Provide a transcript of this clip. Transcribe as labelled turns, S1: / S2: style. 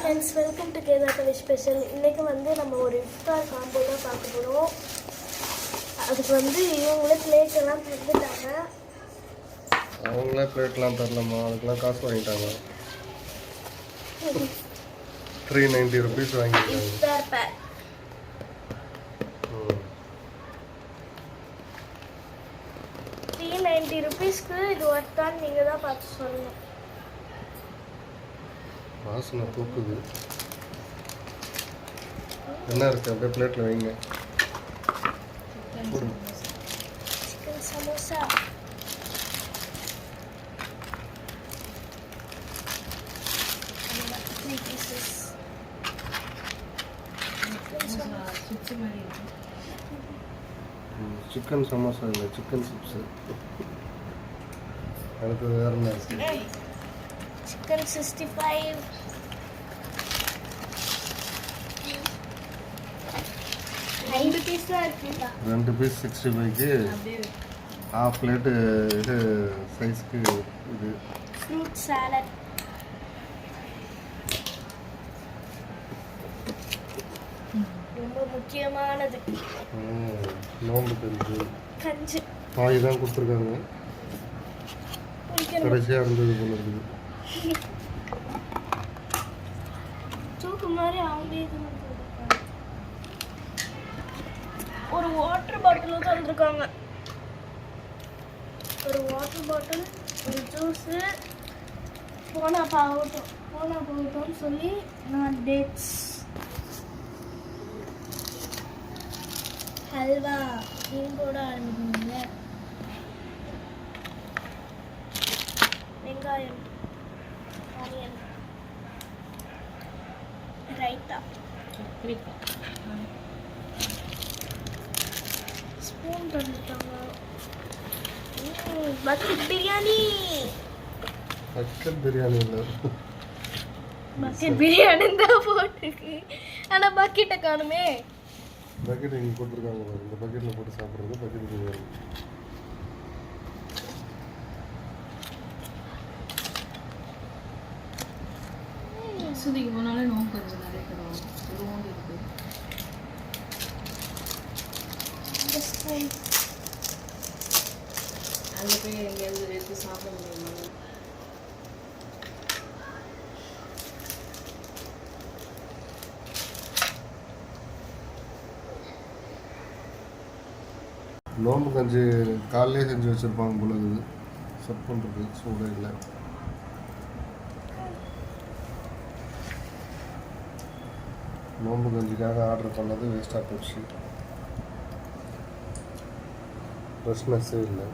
S1: Friends, welcome to கேதாக்கவி special. இன்றைக்கி வந்து நம்ம ஒரு இஃப்தார் காம்போ தான் பார்க்க போகிறோம். அதுக்கு வந்து இவங்களே பிளேட்டெல்லாம் தந்துட்டாங்க.
S2: அவங்களே பிளேட்லாம் தரலாமா? அதுக்கெல்லாம் காசு வாங்கிட்டாங்க. 390 rupees வாங்கிட்டாங்க.
S1: இஃப்தார் பேக். ₹390 இது ஒர்த்தான்னு நீங்கள் தான் பார்த்து சொல்லணும்.
S2: வாசனை தூக்குது. என்ன இருக்கு? அப்படியே பிளேட்டில் வைங்க.
S1: சிக்கன் சமோசா,
S2: சிக்கன் சமோசா இல்லை, சிக்கன் சிப்ஸு. அடுத்தது வேற என்ன இருக்கு?
S1: சிக்கன் 65, ரெண்டு பீஸ் தான் இருக்குதா?
S2: 2 பீஸ் 65க்கு ஹாஃப் பிளேட்டு இது சைஸ்க்கு இது
S1: ஃப்ரூட் சாலட், ரொம்ப முக்கியமானது
S2: நோம்பு கஞ்சி.
S1: கஞ்சி
S2: பாய் தான் கொடுத்துருக்காங்க. கடைசியாக இருந்தது போல இருக்குது.
S1: தூக்கு மாதிரி அவங்களே ஒரு வாட்டர் பாட்டிலும் தந்துருக்காங்க. ஒரு வாட்டர் பாட்டில், ஒரு ஜூஸு, போனா போகட்டும்னு சொல்லி நான் டேட்ஸ், ஹல்வா இங்கோட ஆரம்பிக்கணுங்க, வெங்காயம், ஆனியன், ரைத்தா, ஸ்பூன் தந்துட்டாங்க. பக்கெட் பிரியாணி.
S2: பக்கெட் பிரியாணி இல்லை,
S1: பக்கெட் பிரியாணி தான் போட்டுருக்கு. ஆனால் பக்கெட்டை காணுமே.
S2: பக்கெட் இங்கே போட்டிருக்காங்க. இந்த பக்கெட்டில் போட்டு சாப்பிட்றது பக்கெட் பிரியாணி.
S3: சுதிக்கு போனாலே நோம்பு கொஞ்சம் நிறைய தருவாங்க. நோம்பு இருக்குது. அதில் போய் எங்கேயாவது எடுத்து சாப்பிட முடியுமா?
S2: நோம்பு கஞ்சி காலையிலே செஞ்சு வச்சுருப்பாங்க போல இருக்குது. செட் பண்ணுறது சூடே இல்லை. நோம்பு கஞ்சிக்காக ஆர்டர் பண்ணது வேஸ்ட்டாக போச்சு. ஃப்ரெஷ்னஸ்ஸே இல்லை.